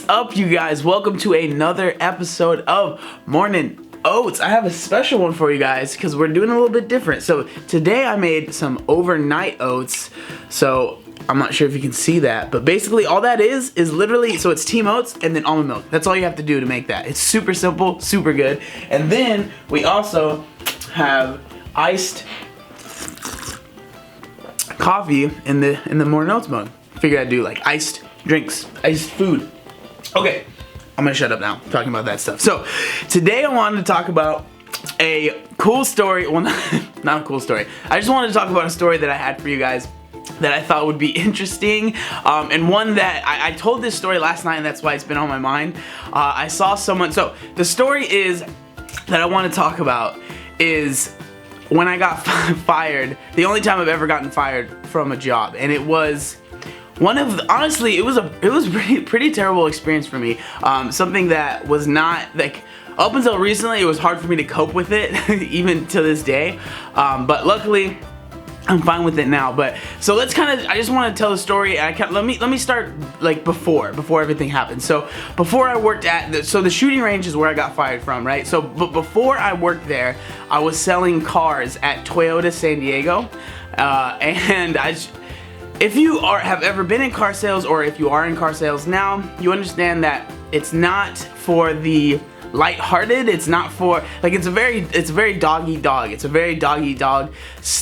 What's up, you guys? Welcome to another episode of Mornin Oats. I have a special one for you guys because we're doing a little bit different. So today I made some overnight oats. So I'm not sure if you can see that, but basically all that is literally, so it's team oats and then almond milk. That's all you have to do to make that. It's super simple, super good. And then we also have iced coffee in the Mornin Oats mug. Figured I'd do like iced drinks, iced food. Okay, I'm gonna shut up now talking about that stuff. So today I wanted to talk about a cool story. Well, not a cool story. I just wanted to talk about a story that I had for you guys that I thought would be interesting, and one that I told this story last night, and that's why it's been on my mind. I saw someone. So the story is that I want to talk about is when I got fired. The only time I've ever gotten fired from a job, and it was one of the, honestly, it was pretty terrible experience for me. Something that was not like, up until recently, it was hard for me to cope with it, even to this day. But luckily, I'm fine with it now. But so let's I just want to tell the story. Let me start like before everything happened. So before I worked at the shooting range is where I got fired from, right? So but before I worked there, I was selling cars at Toyota San Diego, and if you have ever been in car sales, or if you are in car sales now, you understand that it's not for the lighthearted. It's not for, like, it's a very dog eat dog. It's a very dog eat dog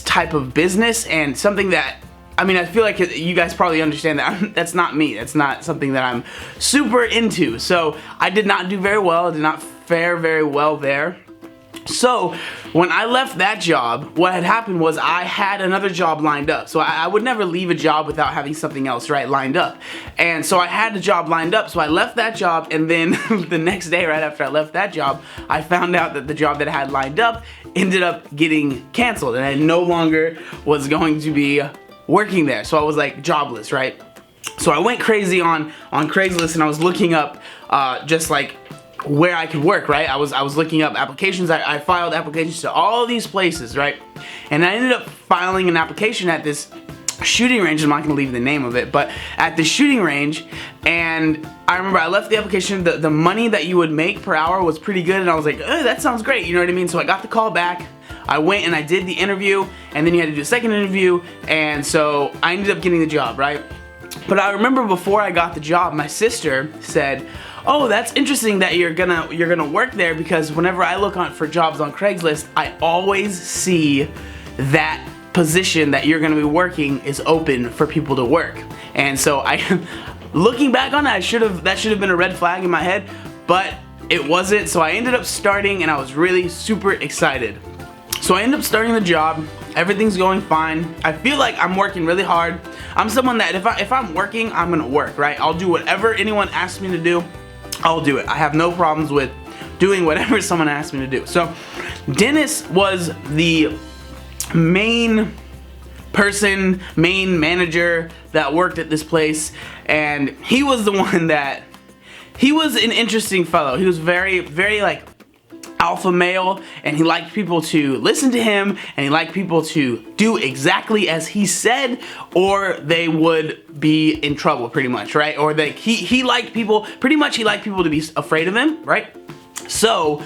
type of business, and something that, I mean, I feel like you guys probably understand that that's not me. That's not something that I'm super into. So I did not do very well. I did not fare very well there. So when I left that job, what had happened was I had another job lined up. So I would never leave a job without having something else, right, lined up. And so I had a job lined up. So I left that job, and then the next day, right after I left that job, I found out that the job that I had lined up ended up getting canceled, and I no longer was going to be working there. So I was like jobless, right? So I went crazy on Craigslist, and I was looking up just like where I could work, right? I was looking up applications. I filed applications to all these places, right? And I ended up filing an application at this shooting range. I'm not gonna leave the name of it, but at the shooting range. And I remember I left the application. The money that you would make per hour was pretty good, and I was like, oh, that sounds great, you know what I mean? So I got the call back. I went and I did the interview, and then you had to do a second interview, and so I ended up getting the job, right? But I remember before I got the job, my sister said, oh, that's interesting that you're gonna work there, because whenever I look for jobs on Craigslist, I always see that position that you're gonna be working is open for people to work. And so looking back on it, that should have been a red flag in my head, but it wasn't. So I ended up starting, and I was really super excited. So I ended up starting the job. Everything's going fine. I feel like I'm working really hard. I'm someone that if I'm working, I'm gonna work, right? I'll do whatever anyone asks me to do. I'll do it. I have no problems with doing whatever someone asks me to do. So Dennis was the main manager that worked at this place, and he was the one that, he was an interesting fellow. He was very, very like alpha male, and he liked people to listen to him, and he liked people to do exactly as he said, or they would be in trouble, pretty much, right? Or that he liked people, pretty much he liked people to be afraid of him, right? So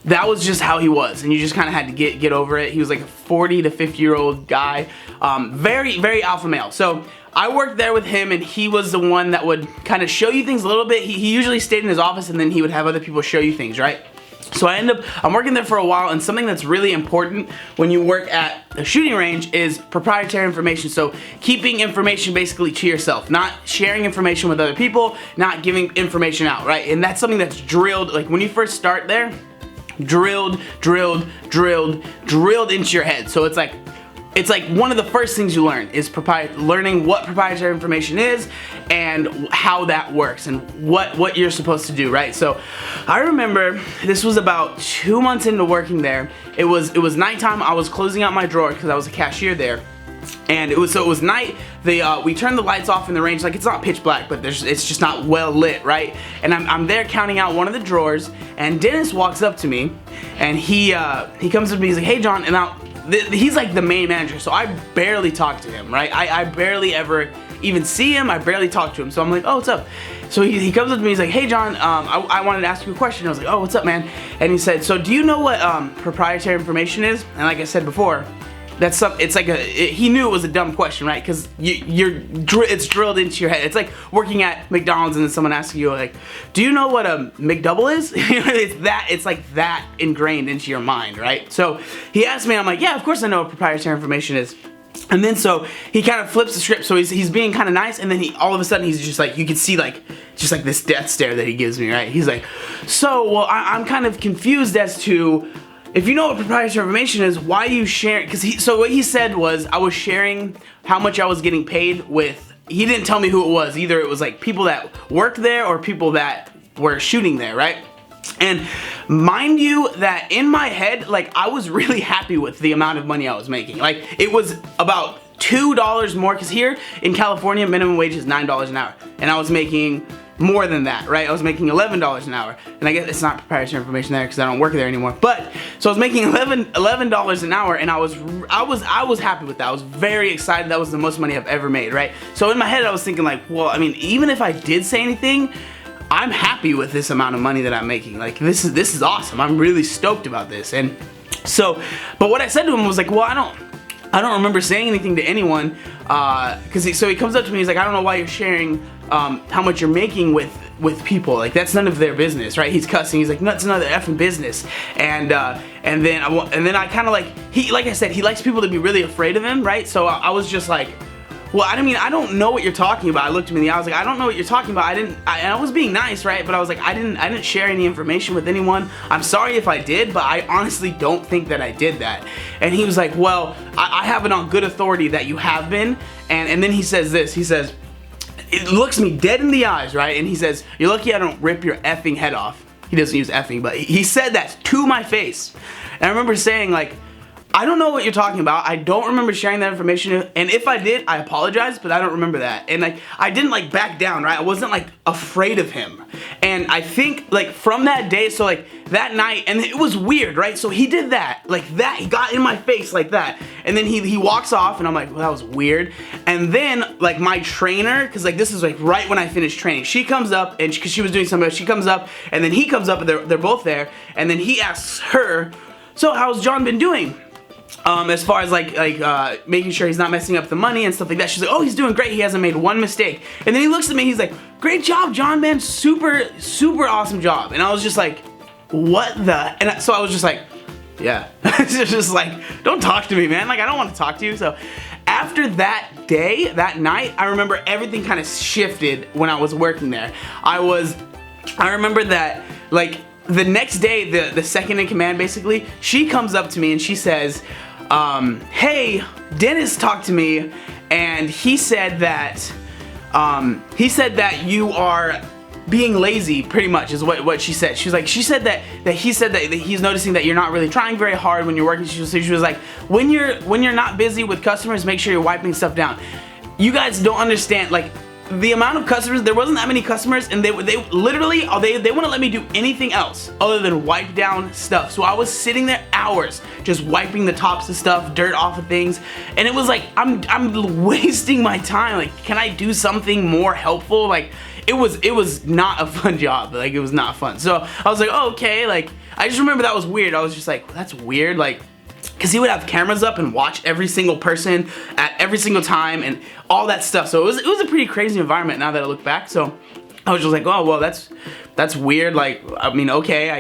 that was just how he was, and you just kind of had to get over it. He was like a 40 to 50-year-old guy, very, very alpha male. So I worked there with him, and he was the one that would kind of show you things a little bit. He usually stayed in his office, and then he would have other people show you things, right? So I'm working there for a while, and something that's really important when you work at a shooting range is proprietary information. So keeping information basically to yourself, not sharing information with other people, not giving information out, right? And that's something that's drilled, like when you first start there, drilled into your head. So it's like one of the first things you learn is learning what proprietary information is and how that works and what you're supposed to do, right? So I remember this was about 2 months into working there. It was nighttime. I was closing out my drawer because I was a cashier there. And it was night. We turned the lights off in the range. Like, it's not pitch black, but it's just not well lit, right? And I'm there counting out one of the drawers, and Dennis walks up to me, and he comes up to me. He's like, "Hey, John," and he's like the main manager, so I barely talk to him, right? I barely ever even see him. I barely talk to him. So I'm like, "Oh, what's up?" So he comes up to me, he's like, hey John, I wanted to ask you a question. I was like, oh, what's up, man? And he said, so do you know what proprietary information is? And like I said before, it's like he knew it was a dumb question, right? Because it's drilled into your head. It's like working at McDonald's and then someone asking you like, do you know what a McDouble is? It's like that ingrained into your mind, right? So he asked me, I'm like, yeah, of course I know what proprietary information is. And then so he kind of flips the script, so he's being kind of nice, and then all of a sudden he's just like, you can see like, just like this death stare that he gives me, right? He's like, so, well, I'm kind of confused as to, if you know what proprietary information is, why are you sharing? So what he said was, I was sharing how much I was getting paid with, he didn't tell me who it was, either it was like people that worked there or people that were shooting there, right? And mind you that in my head, like I was really happy with the amount of money I was making. Like it was about $2 more, because here in California, minimum wage is $9 an hour. And I was making more than that, right? I was making $11 an hour. And I guess it's not proprietary information there because I don't work there anymore. But so I was making $11 an hour, and I was happy with that. I was very excited. That was the most money I've ever made, right? So in my head I was thinking like, well, I mean, even if I did say anything, I'm happy with this amount of money that I'm making. Like this is awesome. I'm really stoked about this. And so, but what I said to him was like, well, I don't remember saying anything to anyone, so he comes up to me, he's like, I don't know why you're sharing how much you're making with people. Like that's none of their business, right? He's cussing. He's like, no, it's none of their effing business. And then I kind of like I said, he likes people to be really afraid of him, right? So I was just like, well, I mean, I don't know what you're talking about. I looked him in the eye. I was like, I don't know what you're talking about. I was being nice, right? But I was like, I didn't share any information with anyone. I'm sorry if I did, but I honestly don't think that I did that. And he was like, well, I have it on good authority that you have been. And then he says this. He says, it looks me dead in the eyes, right? And he says, you're lucky I don't rip your effing head off. He doesn't use effing, but he said that to my face. And I remember saying like, I don't know what you're talking about. I don't remember sharing that information, and if I did, I apologize, but I don't remember that. And like, I didn't like back down, right? I wasn't like afraid of him. And I think like from that day, so like that night, and it was weird, right? So he did that, like that, he got in my face like that. And then he walks off, and I'm like, well, that was weird. And then like my trainer, cause like this is like right when I finished training, she comes up, and cause she was doing something else, she comes up, and then he comes up, and they're both there. And then he asks her, so how's John been doing? As far as like making sure he's not messing up the money and stuff like that. She's like, oh, he's doing great. He hasn't made one mistake. And then he looks at me. He's like, great job, John, man. Super, super awesome job. And I was just like, what the? And so I was just like, yeah. It's just like, don't talk to me, man. Like, I don't want to talk to you. So after that day, that night, I remember everything kind of shifted when I was working there. I remember that, like, the next day, the second in command, basically, she comes up to me and she says, hey, Dennis talked to me, and he said that you are being lazy, pretty much, is what she said. She said that he said that he's noticing that you're not really trying very hard when you're working. She was like, when you're not busy with customers, make sure you're wiping stuff down. You guys don't understand, like, the amount of customers, there wasn't that many customers, and they literally, they wouldn't let me do anything else other than wipe down stuff. So I was sitting there hours just wiping the tops of stuff, dirt off of things, and it was like, I'm wasting my time. Like, can I do something more helpful? Like, it was not a fun job. Like, it was not fun. So I was like, oh, okay. Like, I just remember that was weird. I was just like, that's weird. Like, because he would have cameras up and watch every single person at every single time and all that stuff. So it was a pretty crazy environment now that I look back. So I was just like, oh, well, that's weird. Like, I mean, okay,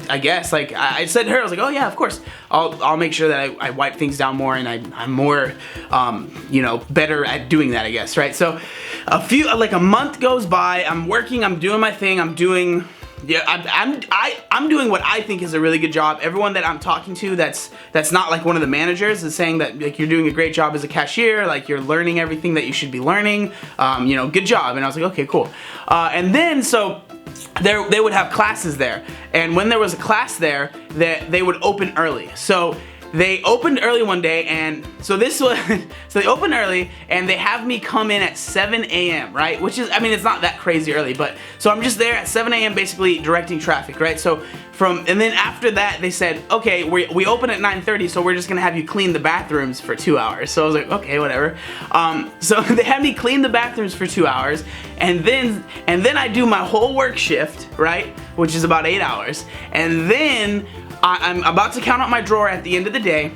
I guess. Like, I said to her, I was like, oh yeah, of course. I'll make sure that I wipe things down more, and I'm more, you know, better at doing that, I guess, right? So like a month goes by, I'm working, I'm doing my thing, I'm doing what I think is a really good job. Everyone that I'm talking to that's not like one of the managers is saying that like you're doing a great job as a cashier, like you're learning everything that you should be learning, you know, good job. And I was like, okay, cool. And then so they would have classes there, and when there was a class there, they would open early. So they opened early one day, and so this was, so they opened early, and they have me come in at 7 a.m., right? Which is, I mean, it's not that crazy early, but, so I'm just there at 7 a.m. basically directing traffic, right? So and then after that, they said, okay, we open at 9:30, so we're just gonna have you clean the bathrooms for 2 hours. So I was like, okay, whatever. So they had me clean the bathrooms for 2 hours, and then I do my whole work shift, right? Which is about 8 hours. And then I'm about to count out my drawer at the end of the day,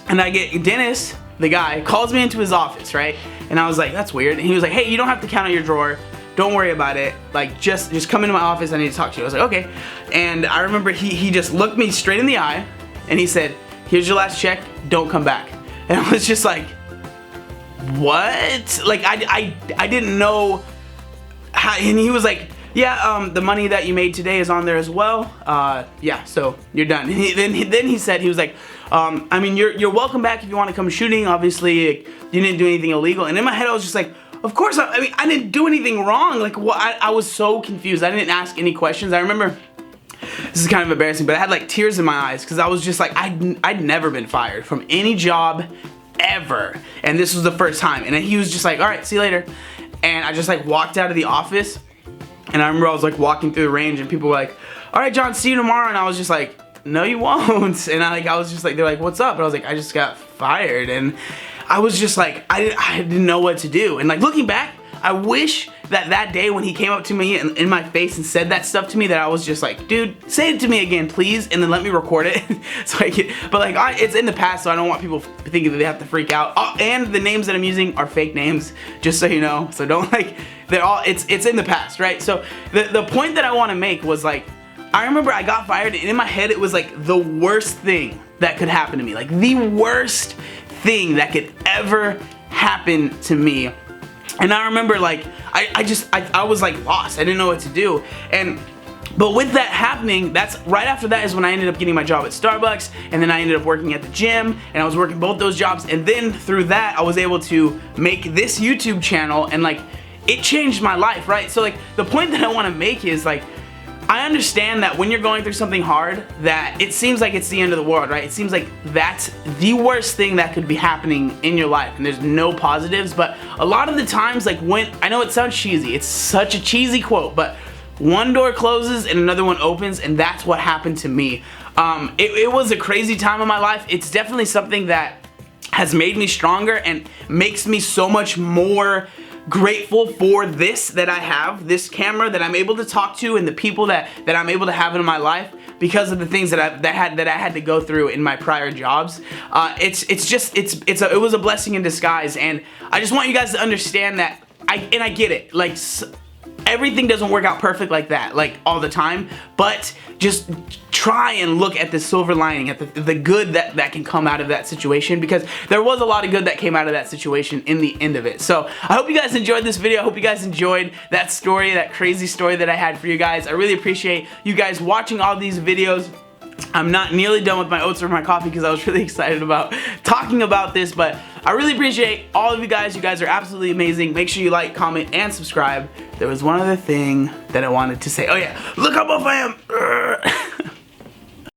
and I get Dennis, the guy, calls me into his office, right? And I was like, that's weird. And he was like, hey, you don't have to count out your drawer. Don't worry about it. Like, just come into my office. I need to talk to you. I was like, okay. And I remember he just looked me straight in the eye, and he said, here's your last check. Don't come back. And I was just like, what? Like, I didn't know how. And he was like, yeah, the money that you made today is on there as well. Yeah, so you're done. And then he said, he was like, I mean, you're welcome back if you want to come shooting. Obviously, like, you didn't do anything illegal. And in my head, I was just like, of course, I mean, I didn't do anything wrong. Like, what? I was so confused. I didn't ask any questions. I remember, this is kind of embarrassing, but I had like tears in my eyes because I was just like, I'd never been fired from any job ever. And this was the first time. And then he was just like, all right, see you later. And I just like walked out of the office. And I remember I was like walking through the range, and people were like, all right, John, see you tomorrow. And I was just like, no, you won't. And I was just like, they're like, what's up? And I was like, I just got fired. And I was just like, I didn't know what to do. And like looking back, I wish that day when he came up to me in my face and said that stuff to me, that I was just like, dude, say it to me again, please, and then let me record it. So I can, but like, it's in the past, so I don't want people thinking that they have to freak out. And the names that I'm using are fake names, just so you know. So don't like, they're all, it's in the past, right? So the point that I want to make was like, I remember I got fired, and in my head it was like the worst thing that could happen to me, like the worst thing that could ever happen to me. And I remember like I was like lost. I didn't know what to do. But with that happening, that's right after that is when I ended up getting my job at Starbucks, and then I ended up working at the gym, and I was working both those jobs, and then through that I was able to make this YouTube channel, and like it changed my life, right? So like the point that I want to make is like, I understand that when you're going through something hard, that it seems like it's the end of the world, right? It seems like that's the worst thing that could be happening in your life, and there's no positives. But a lot of the times, like when, I know it sounds cheesy, it's such a cheesy quote, but one door closes and another one opens, and that's what happened to me. It was a crazy time in my life. It's definitely something that has made me stronger and makes me so much more grateful for this that I have, this camera that I'm able to talk to, and the people that I'm able to have in my life because of the things that I had to go through in my prior jobs. It was a blessing in disguise, and I just want you guys to understand that I get it. Like, everything doesn't work out perfect like that, like all the time, but just try and look at the silver lining, at the good that can come out of that situation, because there was a lot of good that came out of that situation in the end of it. So I hope you guys enjoyed this video. I hope you guys enjoyed that story, that crazy story that I had for you guys. I really appreciate you guys watching all these videos. I'm not nearly done with my oats or my coffee because I was really excited about talking about this, but I really appreciate all of you guys. You guys are absolutely amazing. Make sure you like, comment, and subscribe. There was one other thing that I wanted to say. Oh yeah, look how buff I am.